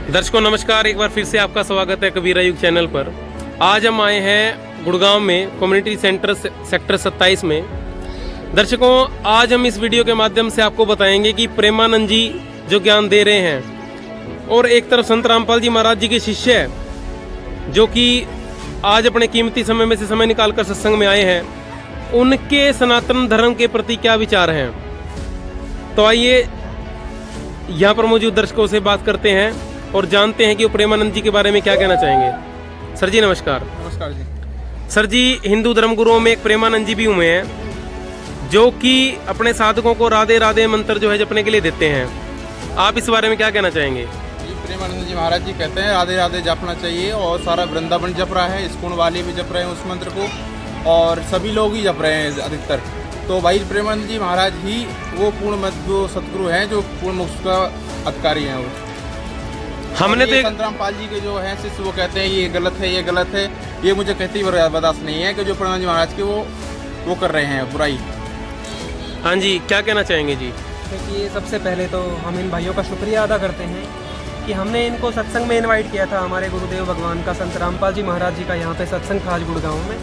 दर्शकों नमस्कार, एक बार फिर से आपका स्वागत है कबीरा युग चैनल पर। आज हम आए हैं गुड़गांव में कम्युनिटी सेंटर सेक्टर 27 में। दर्शकों, आज हम इस वीडियो के माध्यम से आपको बताएंगे कि प्रेमानंद जी जो ज्ञान दे रहे हैं और एक तरफ संत रामपाल जी महाराज जी के शिष्य है जो कि आज अपने कीमती समय में से समय निकालकर सत्संग में आए हैं, उनके सनातन धर्म के प्रति क्या विचार हैं। तो आइए यहाँ पर मौजूद दर्शकों से बात करते हैं और जानते हैं कि वो प्रेमानंद जी के बारे में क्या कहना चाहेंगे। सर जी नमस्कार। नमस्कार जी। सर जी, हिंदू धर्म गुरुओं में एक प्रेमानंद जी भी हुए हैं जो कि अपने साधकों को राधे राधे मंत्र जो है जपने के लिए देते हैं। आप इस बारे में क्या कहना चाहेंगे? जी, प्रेमानंद जी महाराज जी कहते हैं राधे राधे जपना चाहिए और सारा वृंदावन जप रहा है, इस्कॉन वाले भी जप रहे हैं उस मंत्र को और सभी लोग ही जप रहे हैं अधिकतर। तो भाई प्रेमानंद जी महाराज ही वो पूर्ण जो सतगुरु हैं जो पूर्ण मोक्ष का अधिकारी हैं। वो हमने तो संत रामपाल जी के जो हैं शिष्य वो कहते हैं ये गलत है, ये गलत है, ये मुझे कहती बर्दाश्त नहीं है कि जो प्रेमानंद जी महाराज के वो कर रहे हैं बुराई। हाँ जी, क्या कहना चाहेंगे जी? देखिए, सबसे पहले तो हम इन भाइयों का शुक्रिया अदा करते हैं कि हमने इनको सत्संग में इनवाइट किया था। हमारे गुरुदेव भगवान का संत रामपाल जी महाराज जी का यहाँ पे सत्संग था आज गुड़गांव में,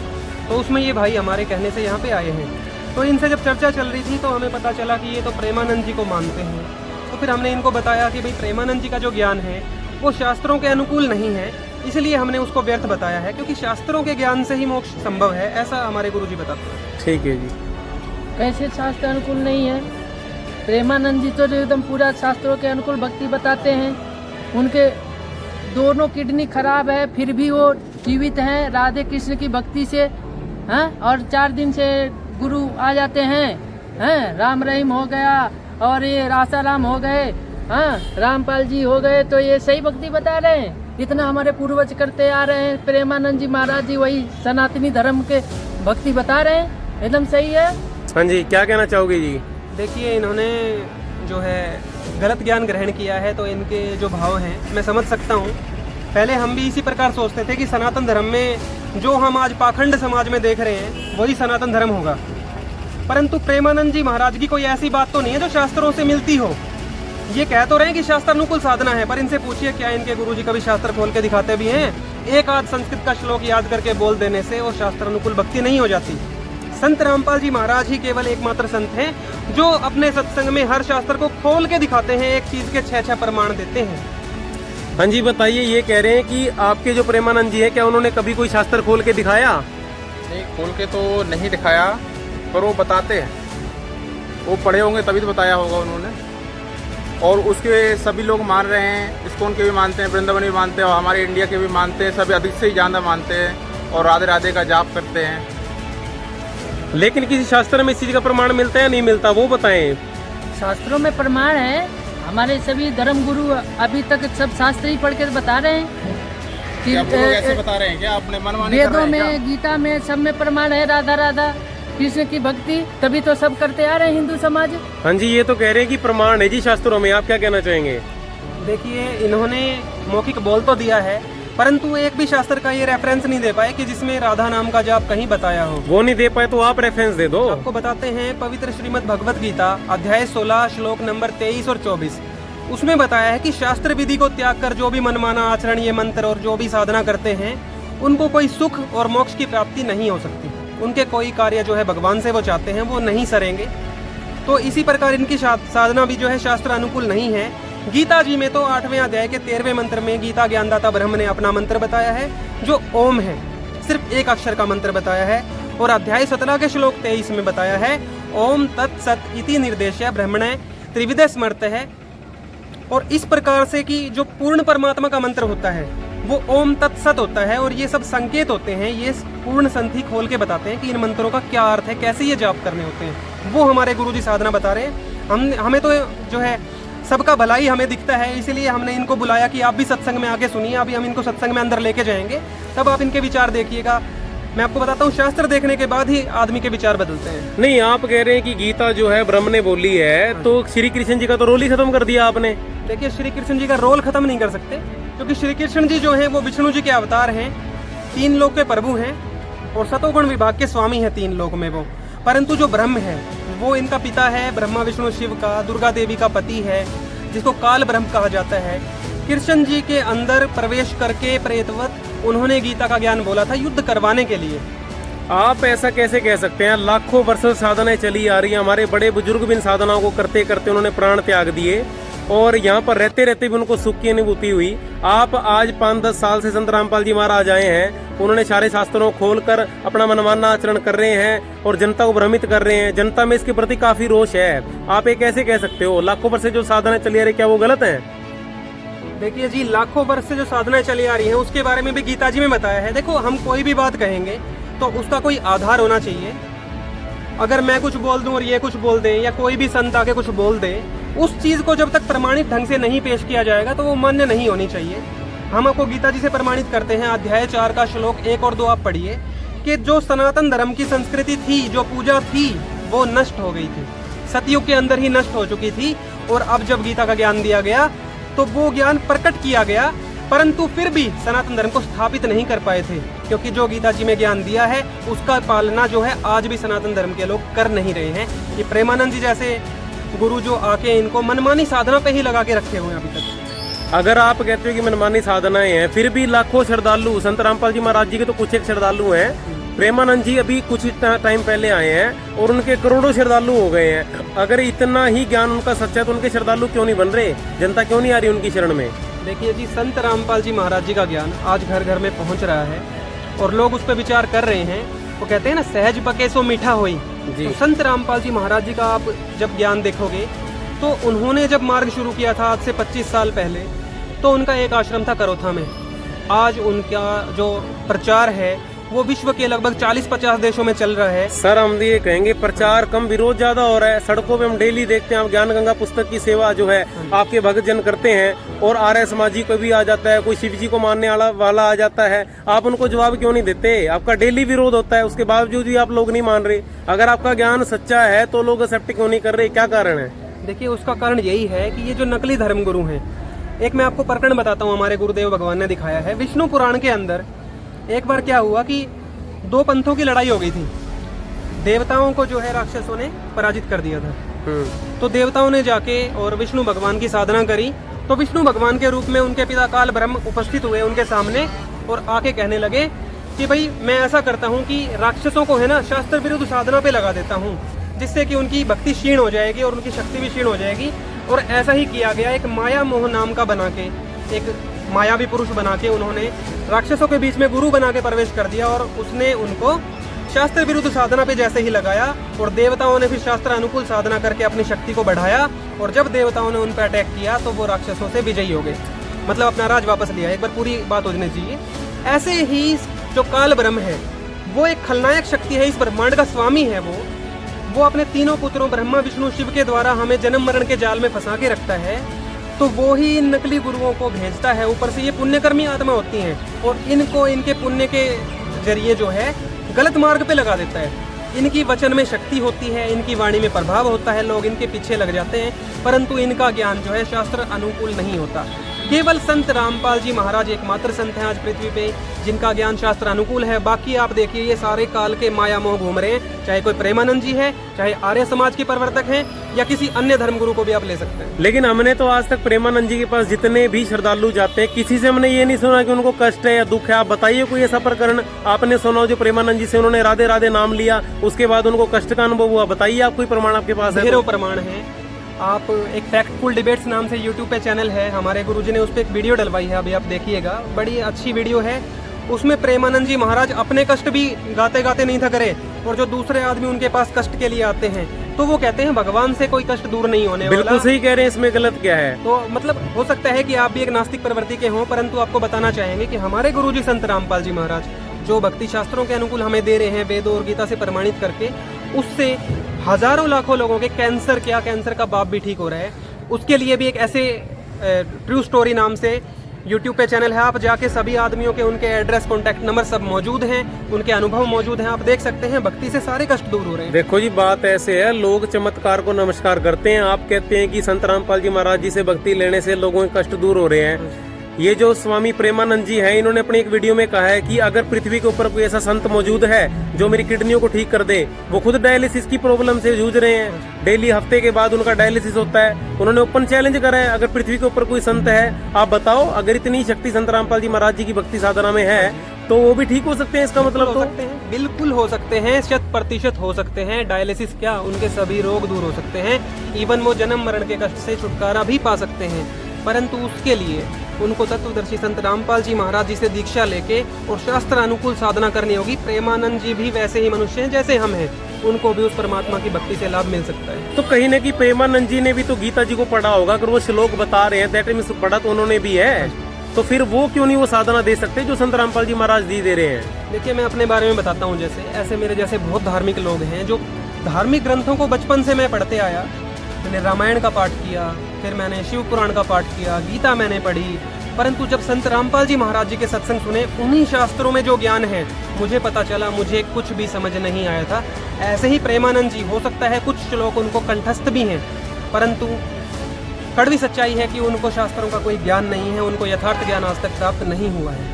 तो उसमें ये भाई हमारे कहने से यहाँ पे आए हैं। तो इनसे जब चर्चा चल रही थी तो हमें पता चला कि ये तो प्रेमानंद जी को मानते हैं। तो फिर हमने इनको बताया कि भाई प्रेमानंद जी का जो ज्ञान है वो शास्त्रों के अनुकूल नहीं है, इसलिए हमने उसको व्यर्थ बताया है, क्योंकि शास्त्रों के ज्ञान से ही मोक्ष संभव है, ऐसा हमारे गुरुजी बताते हैं। ठीक है जी। कैसे शास्त्र अनुकूल नहीं है? प्रेमानंद जी तो एकदम पूरा शास्त्रों के अनुकूल भक्ति बताते हैं। उनके दोनों किडनी खराब है फिर भी वो जीवित हैं राधे कृष्ण की भक्ति से। हाँ, और 4 दिन से गुरु आ जाते हैं। राम रहीम हो गया और ये रासाराम हो गए, हाँ रामपाल जी हो गए, तो ये सही भक्ति बता रहे हैं। इतना हमारे पूर्वज करते आ रहे हैं, प्रेमानंद जी महाराज जी वही सनातनी धर्म के भक्ति बता रहे हैं, एकदम सही है। हाँ जी, क्या कहना चाहोगे जी? देखिए, इन्होंने जो है गलत ज्ञान ग्रहण किया है, तो इनके जो भाव हैं मैं समझ सकता हूँ। पहले हम भी इसी प्रकार सोचते थे कि सनातन धर्म में जो हम आज पाखंड समाज में देख रहे हैं वही सनातन धर्म होगा, परंतु प्रेमानंद जी महाराज की कोई ऐसी बात तो नहीं है जो शास्त्रों से मिलती हो। ये कह तो रहे हैं कि शास्त्र अनुकूल साधना है, पर इनसे पूछिए क्या इनके गुरुजी कभी शास्त्र खोल के दिखाते भी हैं? एक आध संस्कृत का श्लोक याद करके बोल देने से वो शास्त्र अनुकूल भक्ति नहीं हो जाती। संत रामपाल जी महाराज ही केवल एकमात्र संत हैं जो अपने सत्संग में हर शास्त्र को खोल के दिखाते हैं, एक चीज के 6 प्रमाण देते हैं। हाँ जी, बताइए, ये कह रहे हैं कि आपके जो प्रेमानंद जी है क्या उन्होंने कभी कोई शास्त्र खोल के दिखाया? नहीं, खोल के तो नहीं दिखाया, पर वो बताते हैं। वो पढ़े होंगे तभी तो बताया होगा उन्होंने। और उसके सभी लोग मान रहे हैं, इस्कॉन के भी मानते हैं, वृंदावन भी मानते हैं और हमारे इंडिया के भी मानते हैं, सभी अधिक से ही ज़्यादा मानते हैं और राधे राधे का जाप करते हैं। लेकिन किसी शास्त्र में इस चीज का प्रमाण मिलता है या नहीं मिलता, वो बताएं। शास्त्रों में प्रमाण है, हमारे सभी धर्म गुरु अभी तक सब शास्त्र ही पढ़ के बता रहे हैं कि ऐसे बता रहे हैं क्या अपने मनमानी कर रहे वेदों हैं में, गीता में, सब में प्रमाण है राधा राधा कृष्ण की भक्ति, तभी तो सब करते आ रहे हैं हिंदू समाज। हाँ जी, ये तो कह रहे हैं कि प्रमाण है जी शास्त्रों में, आप क्या कहना चाहेंगे? देखिए, इन्होंने मौखिक बोल तो दिया है, परंतु एक भी शास्त्र का ये रेफरेंस नहीं दे पाए कि जिसमें राधा नाम का जाप कहीं बताया हो। वो नहीं दे पाए तो आप रेफरेंस दे दो। आपको बताते हैं, पवित्र श्रीमद् भगवत गीता अध्याय 16 श्लोक नंबर 23 और 24, उसमें बताया है कि शास्त्र विधि को त्याग कर जो भी मनमाना आचरण, ये मंत्र और जो भी साधना करते हैं उनको कोई सुख और मोक्ष की प्राप्ति नहीं हो सकती। उनके कोई कार्य जो है भगवान से वो चाहते हैं वो नहीं सरेंगे। तो इसी प्रकार इनकी साधना भी जो है शास्त्र अनुकूल नहीं है। गीता जी में तो 8वें अध्याय के 13वें मंत्र में गीता ज्ञानदाता ब्रह्म ने अपना मंत्र बताया है जो ओम है, सिर्फ एक अक्षर का मंत्र बताया है। और अध्याय 17 के श्लोक 23 में बताया है ओम तत्सत इति निर्देश्य ब्रह्मणे त्रिविधे स्मर्त है। और इस प्रकार से कि जो पूर्ण परमात्मा का मंत्र होता है वो ओम तत्सत होता है और ये सब संकेत होते हैं, ये पूर्ण संधि खोल के बताते हैं कि इन मंत्रों का क्या अर्थ है, कैसे ये जाप करने होते हैं। वो हमारे गुरुजी साधना बता रहे हैं। हमें तो जो है सबका भलाई हमें दिखता है, इसीलिए हमने इनको बुलाया कि आप भी सत्संग में आके सुनिए। अभी हम इनको सत्संग में अंदर लेके जाएंगे, तब आप इनके विचार देखिएगा। मैं आपको बताता हूँ, शास्त्र देखने के बाद ही आदमी के विचार बदलते हैं। नहीं, आप कह रहे हैं कि गीता जो है ब्रह्म ने बोली है, तो श्री कृष्ण जी का तो रोल ही खत्म कर दिया आपने। देखिए, श्री कृष्ण जी का रोल खत्म नहीं कर सकते, क्योंकि श्री कृष्ण जी जो हैं वो विष्णु जी के अवतार हैं, 3 लोक के प्रभु हैं और सतोगुण विभाग के स्वामी हैं 3 लोक में वो। परंतु जो ब्रह्म है वो इनका पिता है, ब्रह्मा विष्णु शिव का, दुर्गा देवी का पति है, जिसको काल ब्रह्म कहा जाता है। कृष्ण जी के अंदर प्रवेश करके प्रेतवत उन्होंने गीता का ज्ञान बोला था युद्ध करवाने के लिए। आप ऐसा कैसे कह सकते हैं? लाखों वर्षों से साधनाएं चली आ रही हैं, हमारे बड़े बुजुर्ग भी इन साधनाओं को करते करते उन्होंने प्राण त्याग दिए और यहाँ पर रहते रहते भी उनको सुख की अनुभूति हुई। आप आज 5-10 साल से संत रामपाल जी महाराज आए हैं, उन्होंने सारे शास्त्रों को खोलकर अपना मनमाना आचरण कर रहे हैं और जनता को भ्रमित कर रहे हैं। जनता में इसके प्रति काफी रोष है। आप ये कैसे कह सकते हो? लाखों वर्ष से जो साधनाएं चली आ रही, क्या वो गलत है? देखिए जी, लाखों वर्ष से जो साधनाएं चली आ रही हैं उसके बारे में भी गीता जी में बताया है। देखो, हम कोई भी बात कहेंगे तो उसका कोई आधार होना चाहिए। अगर मैं कुछ बोल दूं और ये कुछ बोल दें या कोई भी संत आके कुछ बोल दे, उस चीज को जब तक प्रमाणित ढंग से नहीं पेश किया जाएगा तो वो मान्य नहीं होनी चाहिए। हम आपको गीता जी से प्रमाणित करते हैं, अध्याय 4 का श्लोक 1 और 2 आप पढ़िए कि जो सनातन धर्म की संस्कृति थी, जो पूजा थी, वो नष्ट हो गई थी, सतयुग के अंदर ही नष्ट हो चुकी थी। और अब जब गीता का ज्ञान दिया गया तो वो ज्ञान प्रकट किया गया, परंतु फिर भी सनातन धर्म को स्थापित नहीं कर पाए थे, क्योंकि जो गीता जी में ज्ञान दिया है उसका पालना जो है आज भी सनातन धर्म के लोग कर नहीं रहे हैं। ये प्रेमानंद जी जैसे गुरु जो आके इनको मनमानी साधना पे ही लगा के रखे हुए हैं अभी तक। अगर आप कहते हो कि मनमानी साधनाएं हैं, फिर भी लाखों श्रद्धालु, संत रामपाल जी महाराज जी के तो कुछ एक श्रद्धालु हैं, प्रेमानंद जी अभी कुछ टाइम पहले आए हैं और उनके करोड़ों श्रद्धालु हो गए हैं। अगर इतना ही ज्ञान उनका सच्चा है तो उनके श्रद्धालु क्यों नहीं बन रहे? जनता क्यों नहीं आ रही उनकी शरण में? देखिए जी, संत रामपाल जी महाराज जी का ज्ञान आज घर घर में पहुंच रहा है और लोग उस पर विचार कर रहे हैं। वो कहते हैं ना, सहज पके सो मीठा होई। तो संत रामपाल जी महाराज जी का आप जब ज्ञान देखोगे तो उन्होंने जब मार्ग शुरू किया था आज से 25 साल पहले, तो उनका एक आश्रम था करोथा में। आज उनका जो प्रचार है वो विश्व के लगभग 40-50 देशों में चल रहा है। सर, हम ये कहेंगे प्रचार कम, विरोध ज्यादा हो रहा है। सड़कों पे हम डेली देखते हैं, आप ज्ञान गंगा पुस्तक की सेवा जो है आपके भक्त जन करते हैं और आर्य समाजी को भी आ जाता है, कोई शिव जी को मानने वाला आ जाता है। आप उनको जवाब क्यों नहीं देते? आपका डेली विरोध होता है, उसके बावजूद भी आप लोग नहीं मान रहे। अगर आपका ज्ञान सच्चा है तो लोग एक्सेप्ट क्यों नहीं कर रहे? क्या कारण है? देखिए, उसका कारण यही है कि ये जो नकली धर्मगुरु हैं, एक मैं आपको प्रकरण बताता हूँ, हमारे गुरुदेव भगवान ने दिखाया है। विष्णु पुराण के अंदर एक बार क्या हुआ कि 2 पंथों की लड़ाई हो गई थी। देवताओं को जो है राक्षसों ने पराजित कर दिया था। तो देवताओं ने जाके और विष्णु भगवान की साधना करी। तो विष्णु भगवान के रूप में उनके पिता काल ब्रह्म उपस्थित हुए उनके सामने और आके कहने लगे कि भाई, मैं ऐसा करता हूँ कि राक्षसों को है ना शास्त्र विरुद्ध साधना पे लगा देता हूँ, जिससे कि उनकी भक्ति क्षीण हो जाएगी और उनकी शक्ति भी क्षीण हो जाएगी। और ऐसा ही किया गया। एक माया मोह नाम का बना के, एक मायावी पुरुष बना के उन्होंने राक्षसों के बीच में गुरु बना के प्रवेश कर दिया और उसने उनको शास्त्र विरुद्ध साधना पे जैसे ही लगाया और देवताओं ने फिर शास्त्र अनुकूल साधना करके अपनी शक्ति को बढ़ाया और जब देवताओं ने उन पर अटैक किया तो वो राक्षसों से विजयी हो गए, मतलब अपना राज वापस लिया। एक बार पूरी बात हो जानी चाहिए। ऐसे ही जो काल ब्रह्म है वो एक खलनायक शक्ति है, इस ब्रह्मांड का स्वामी है। वो अपने तीनों पुत्रों ब्रह्मा विष्णु शिव के द्वारा हमें जन्म मरण के जाल में फंसा के रखता है। तो वो ही इन नकली गुरुओं को भेजता है। ऊपर से ये पुण्यकर्मी आत्मा होती हैं और इनको इनके पुण्य के जरिए जो है गलत मार्ग पे लगा देता है। इनकी वचन में शक्ति होती है, इनकी वाणी में प्रभाव होता है, लोग इनके पीछे लग जाते हैं, परंतु इनका ज्ञान जो है शास्त्र अनुकूल नहीं होता। केवल संत रामपाल जी महाराज एकमात्र संत हैं आज पृथ्वी पे जिनका ज्ञान शास्त्र अनुकूल है। बाकी आप देखिए ये सारे काल के माया मोह घूम रहे हैं, चाहे कोई प्रेमानंद जी है, चाहे आर्य समाज के प्रवर्तक हैं या किसी अन्य धर्मगुरु को भी आप ले सकते हैं। लेकिन हमने तो आज तक प्रेमानंद जी के पास जितने भी श्रद्धालु जाते हैं, किसी से हमने ये नहीं सुना कि उनको कष्ट है या दुख है। आप बताइए कोई ऐसा प्रकरण आपने सुना हो जो प्रेमानंद जी से उन्होंने राधे राधे नाम लिया, उसके बाद उनको कष्ट का अनुभव हुआ? बताइए, आप कोई प्रमाण आपके पास है? ढेरों प्रमाण है। आप एक फैक्टफुल डिबेट्स नाम से यूट्यूब पे चैनल है, हमारे गुरुजी ने उस पर एक वीडियो डलवाई है, अभी आप देखिएगा, बड़ी अच्छी वीडियो है। उसमें प्रेमानंद जी महाराज अपने कष्ट भी गाते गाते नहीं था करे और जो दूसरे आदमी उनके पास कष्ट के लिए आते हैं तो वो कहते हैं भगवान से कोई कष्ट दूर नहीं होने वाला। बिल्कुल सही कह रहे हैं, इसमें गलत क्या है? तो मतलब हो सकता है कि आप भी एक नास्तिक प्रवृत्ति के हों, परंतु आपको बताना चाहेंगे कि हमारे गुरुजी संत रामपाल जी महाराज जो भक्ति शास्त्रों के अनुकूल हमें दे रहे हैं, वेदों और गीता से प्रमाणित करके, उससे हजारों लाखों लोगों के कैंसर का बाप भी ठीक हो रहा है। उसके लिए भी एक ऐसे ट्रू स्टोरी नाम से यूट्यूब पे चैनल है, आप जाके सभी आदमियों के उनके एड्रेस, कॉन्टैक्ट नंबर सब मौजूद हैं, उनके अनुभव मौजूद हैं, आप देख सकते हैं। भक्ति से सारे कष्ट दूर हो रहे हैं। देखो जी, बात ऐसे है, लोग चमत्कार को नमस्कार करते हैं। आप कहते हैं कि संत रामपाल जी महाराज जी से भक्ति लेने से लोगों के कष्ट दूर हो रहे हैं। ये जो स्वामी प्रेमानंद जी हैं, इन्होंने अपनी एक वीडियो में कहा है कि अगर पृथ्वी के ऊपर कोई ऐसा संत मौजूद है जो मेरी किडनियों को ठीक कर दे, वो खुद डायलिसिस की प्रॉब्लम से जूझ रहे हैं, डेली हफ्ते के बाद उनका डायलिसिस होता है। उन्होंने ओपन चैलेंज करा है, अगर पृथ्वी के ऊपर कोई संत है, आप बताओ, अगर इतनी शक्ति संत रामपाल जी महाराज जी की भक्ति साधना में है तो वो भी ठीक हो सकते हैं। इसका मतलब हो सकते हैं, बिल्कुल हो सकते हैं, 100% हो सकते हैं। डायलिसिस क्या, उनके सभी रोग दूर हो सकते हैं, इवन वो जन्म मरण के कष्ट से छुटकारा भी पा सकते हैं। परंतु उसके लिए उनको तत्वदर्शी संत रामपाल जी महाराज जी से दीक्षा लेके और शास्त्र अनुकूल साधना करनी होगी। प्रेमानंद जी भी वैसे ही मनुष्य हैं जैसे हम हैं, उनको भी उस परमात्मा की भक्ति से लाभ मिल सकता है। तो कहीं न कहीं प्रेमानंद जी ने भी तो गीता जी को पढ़ा होगा, अगर वो श्लोक बता रहे हैं, दैट मींस पढ़ा तो उन्होंने भी है, तो फिर वो क्यों नहीं वो साधना दे सकते जो संत रामपाल जी महाराज जी दे रहे हैं? देखिए, मैं अपने बारे में बताता हूँ। जैसे ऐसे मेरे जैसे बहुत धार्मिक लोग हैं जो धार्मिक ग्रंथों को बचपन से मैं पढ़ते आया। मैंने रामायण का पाठ किया, फिर मैंने शिव पुराण का पाठ किया, गीता मैंने पढ़ी। परंतु जब संत रामपाल जी महाराज जी के सत्संग सुने, उन्हीं शास्त्रों में जो ज्ञान है मुझे पता चला, मुझे कुछ भी समझ नहीं आया था। ऐसे ही प्रेमानंद जी, हो सकता है कुछ श्लोक उनको कंठस्थ भी हैं, परंतु कड़वी सच्चाई है कि उनको शास्त्रों का कोई ज्ञान नहीं है, उनको यथार्थ ज्ञान आज तक प्राप्त नहीं हुआ है।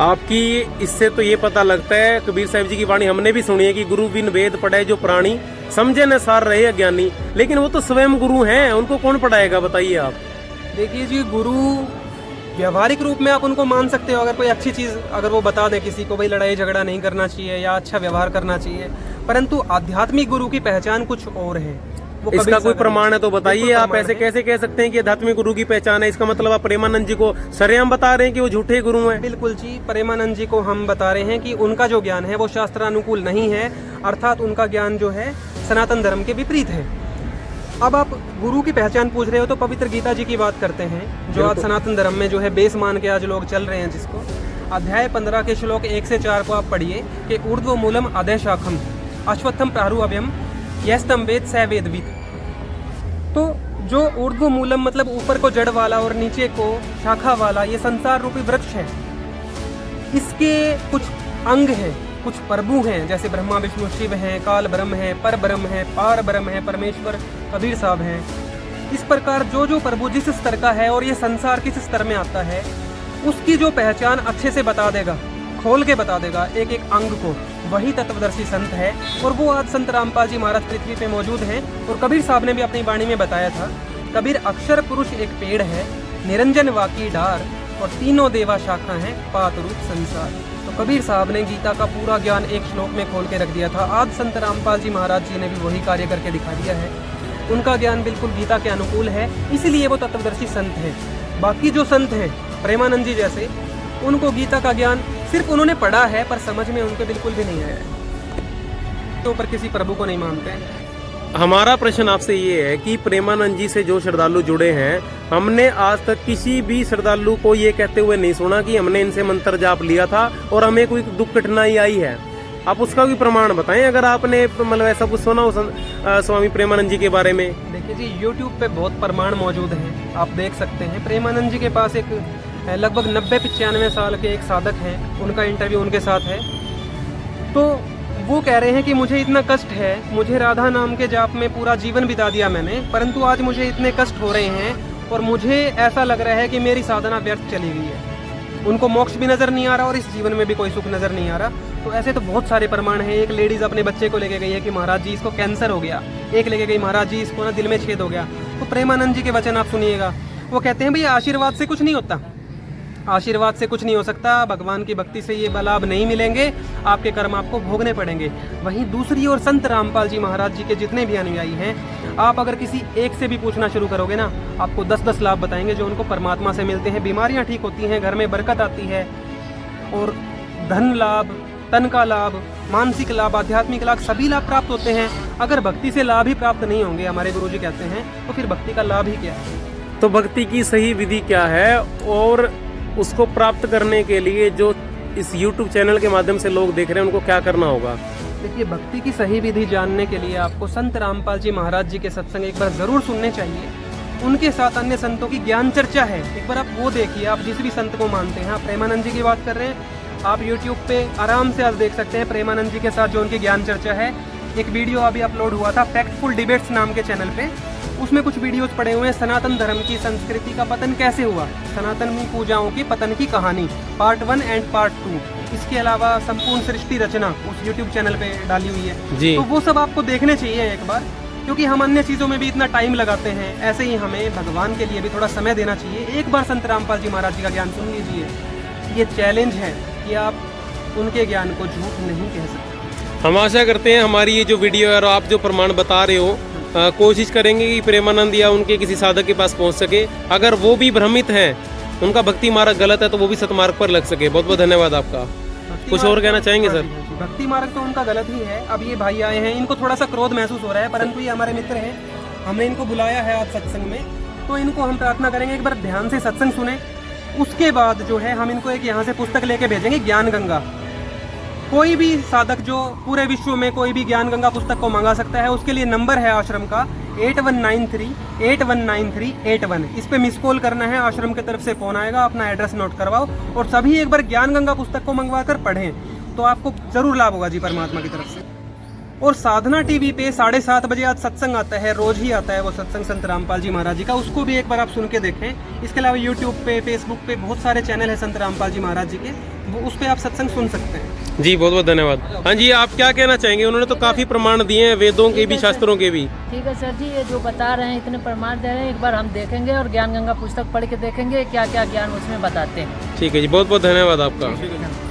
आपकी इससे तो ये पता लगता है, कबीर साहब जी की वाणी हमने भी सुनी है कि गुरु बिन वेद पढ़े जो प्राणी, समझे न सार रहे अज्ञानी। लेकिन वो तो स्वयं गुरु हैं, उनको कौन पढ़ाएगा, बताइए आप। देखिए जी, गुरु व्यवहारिक रूप में आप उनको मान सकते हो, अगर कोई अच्छी चीज़ अगर वो बता दे किसी को, भाई लड़ाई झगड़ा नहीं करना चाहिए या अच्छा व्यवहार करना चाहिए। परंतु आध्यात्मिक गुरु की पहचान कुछ और है। वो इसका कोई प्रमाण है तो बताइए। आप ऐसे है। कैसे कह सकते हैं कि आध्यात्मिक गुरु की पहचान है? इसका मतलब आप प्रेमानंद जी को सरेआम बता रहे हैं कि वो झूठे गुरु हैं? बिल्कुल जी, प्रेमानंद जी को हम बता रहे हैं कि उनका जो ज्ञान है वो शास्त्रानुकूल नहीं है, अर्थात उनका ज्ञान जो है सनातन धर्म के विपरीत है। अब आप गुरु की पहचान पूछ रहे हो तो पवित्र गीता जी की बात करते हैं, जो आज सनातन धर्म में जो है बेस मान के आज लोग चल रहे हैं, जिसको अध्याय 15 के श्लोक 1 से 4 को आप पढ़िए कि ऊर्ध्व मूलम अधः शाखम अश्वत्थम प्राहुरव्यम यस्तम वेद स वेदविद। तो जो ऊर्ध्व मूलम मतलब ऊपर को जड़ वाला और नीचे को शाखा वाला, ये संसार रूपी वृक्ष है। इसके कुछ अंग हैं, कुछ प्रभु हैं, जैसे ब्रह्मा विष्णु शिव हैं, काल ब्रह्म है, पर ब्रह्म है, पार ब्रह्म है, परमेश्वर कबीर साहब हैं। इस प्रकार जो जो प्रभु जिस स्तर का है और ये संसार किस स्तर में आता है, उसकी जो पहचान अच्छे से बता देगा, खोल के बता देगा एक एक अंग को, वही तत्वदर्शी संत है। और वो आज संत रामपाल जी महाराज पृथ्वी पे मौजूद हैं। और कबीर साहब ने भी अपनी वाणी में बताया था, कबीर अक्षर पुरुष एक पेड़ है, निरंजन वाकी डार, और तीनों देवा शाखा हैं, पात रूप संसार। तो कबीर साहब ने गीता का पूरा ज्ञान एक श्लोक में खोल के रख दिया था। आज संत रामपाल जी महाराज जी ने भी वही कार्य करके दिखा दिया है। उनका ज्ञान बिल्कुल गीता के अनुकूल है, इसलिए वो तत्वदर्शी संत हैं। बाकी जो संत हैं प्रेमानंद जी जैसे, उनको गीता का ज्ञान सिर्फ उन्होंने पढ़ा है पर समझ में उनके बिल्कुल भी नहीं आया है, तो ऊपर किसी प्रभु को नहीं मानते। हमारा प्रश्न आपसे ये है कि प्रेमानंद जी से जो श्रद्धालु जुड़े हैं, हमने आज तक किसी भी श्रद्धालु को ये कहते हुए नहीं सुना कि हमने इनसे मंत्र जाप लिया था और हमें कोई दुख कठिनाई आई है। आप उसका भी प्रमाण बताएं, अगर आपने मतलब ऐसा कुछ सुना हो स्वामी प्रेमानंद जी के बारे में। देखिए जी, YouTube पे बहुत प्रमाण मौजूद हैं, आप देख सकते हैं। प्रेमानंद जी के पास एक लगभग 90-95 साल के एक साधक हैं, उनका इंटरव्यू उनके साथ है। तो वो कह रहे हैं कि मुझे इतना कष्ट है, मुझे राधा नाम के जाप में पूरा जीवन बिता दिया मैंने, परंतु आज मुझे इतने कष्ट हो रहे हैं और मुझे ऐसा लग रहा है कि मेरी साधना व्यर्थ चली गई है। उनको मोक्ष भी नज़र नहीं आ रहा और इस जीवन में भी कोई सुख नज़र नहीं आ रहा। तो ऐसे तो बहुत सारे प्रमाण हैं। एक लेडीज़ अपने बच्चे को लेके गई है कि महाराज जी इसको कैंसर हो गया, एक लेके गई महाराज जी इसको ना दिल में छेद हो गया। तो प्रेमानंद जी के वचन आप सुनिएगा, वो कहते हैं भैया आशीर्वाद से कुछ नहीं होता, आशीर्वाद से कुछ नहीं हो सकता, भगवान की भक्ति से ये लाभ नहीं मिलेंगे, आपके कर्म आपको भोगने पड़ेंगे। वहीं दूसरी ओर संत रामपाल जी महाराज जी के जितने भी अनुयायी हैं, आप अगर किसी एक से भी पूछना शुरू करोगे ना, आपको 10-10 लाभ बताएंगे जो उनको परमात्मा से मिलते हैं। बीमारियां ठीक होती हैं, घर में बरकत आती है, और धन लाभ, तन का लाभ, मानसिक लाभ, आध्यात्मिक लाभ, सभी लाभ प्राप्त होते हैं। अगर भक्ति से लाभ ही प्राप्त नहीं होंगे, हमारे गुरुजी कहते हैं, तो फिर भक्ति का लाभ ही क्या है? तो भक्ति की सही विधि क्या है और उसको प्राप्त करने के लिए जो इस YouTube चैनल के माध्यम से लोग देख रहे हैं, उनको क्या करना होगा? देखिए, भक्ति की सही विधि जानने के लिए आपको संत रामपाल जी महाराज जी के सत्संग एक बार ज़रूर सुनने चाहिए। उनके साथ अन्य संतों की ज्ञान चर्चा है, एक बार आप वो देखिए। आप जिस भी संत को मानते हैं, आप प्रेमानंद जी की बात कर रहे हैं, आप YouTube पे आराम से आज देख सकते हैं प्रेमानंद जी के साथ जो उनकी ज्ञान चर्चा है। एक वीडियो अभी अपलोड हुआ था फैक्टफुल डिबेट्स नाम के चैनल पे, उसमें कुछ वीडियोस पड़े हुए हैं, सनातन धर्म की संस्कृति का पतन कैसे हुआ, सनातनी पूजाओं की पतन की कहानी, पार्ट 1 एंड पार्ट 2। इसके अलावा संपूर्ण सृष्टि रचना उस यूट्यूब चैनल पे डाली हुई है जी। तो वो सब आपको देखने चाहिए एक बार, क्योंकि हम अन्य चीज़ों में भी इतना टाइम लगाते हैं, ऐसे ही हमें भगवान के लिए भी थोड़ा समय देना चाहिए। एक बार संत रामपाल जी महाराज जी का ज्ञान सुन लीजिए, ये चैलेंज है कि आप उनके ज्ञान को झूठ नहीं कह सकते। हम आशा करते हैं हमारी ये जो वीडियो है और आप जो प्रमाण बता रहे हो, कोशिश करेंगे कि प्रेमानंद या उनके किसी साधक के पास पहुंच सके। अगर वो भी भ्रमित हैं, उनका भक्ति मार्ग गलत है, तो वो भी सतमार्ग पर लग सके। बहुत बहुत धन्यवाद आपका। कुछ और कहना चाहेंगे सर? भक्ति मार्ग तो उनका गलत ही है। अब ये भाई आए हैं, इनको थोड़ा सा क्रोध महसूस हो रहा है, परंतु ये हमारे मित्र हैं, हमने इनको बुलाया है आज सत्संग में, तो इनको हम प्रार्थना करेंगे एक बार ध्यान से सत्संग सुने। उसके बाद जो है हम इनको एक यहाँ से पुस्तक लेके भेजेंगे, ज्ञान गंगा। कोई भी साधक जो पूरे विश्व में कोई भी ज्ञान गंगा पुस्तक को मंगा सकता है, उसके लिए नंबर है आश्रम का 8193819381। इस पे मिस कॉल करना है, आश्रम की तरफ से फोन आएगा, अपना एड्रेस नोट करवाओ और सभी एक बार ज्ञान गंगा पुस्तक को मंगवा कर पढ़ें, तो आपको जरूर लाभ होगा जी परमात्मा की तरफ से। और साधना टीवी पे 7:30 बजे आज सत्संग आता है, रोज ही आता है वो सत्संग संत रामपाल जी महाराज जी का, उसको भी एक बार आप सुन के देखें। इसके अलावा यूट्यूब पे, फेसबुक पे बहुत सारे चैनल है संत रामपाल जी महाराज जी के, वो उस पर आप सत्संग सुन सकते हैं। जी बहुत बहुत धन्यवाद। हाँ जी, आप क्या कहना चाहेंगे? उन्होंने तो काफी प्रमाण दिए हैं, वेदों के भी, शास्त्रों के भी। ठीक है सर जी, ये जो बता रहे हैं इतने प्रमाण दे रहे हैं, एक बार हम देखेंगे और ज्ञान गंगा पुस्तक पढ़ के देखेंगे क्या क्या ज्ञान उसमें बताते हैं। ठीक है जी, बहुत बहुत धन्यवाद आपका। ठीक है।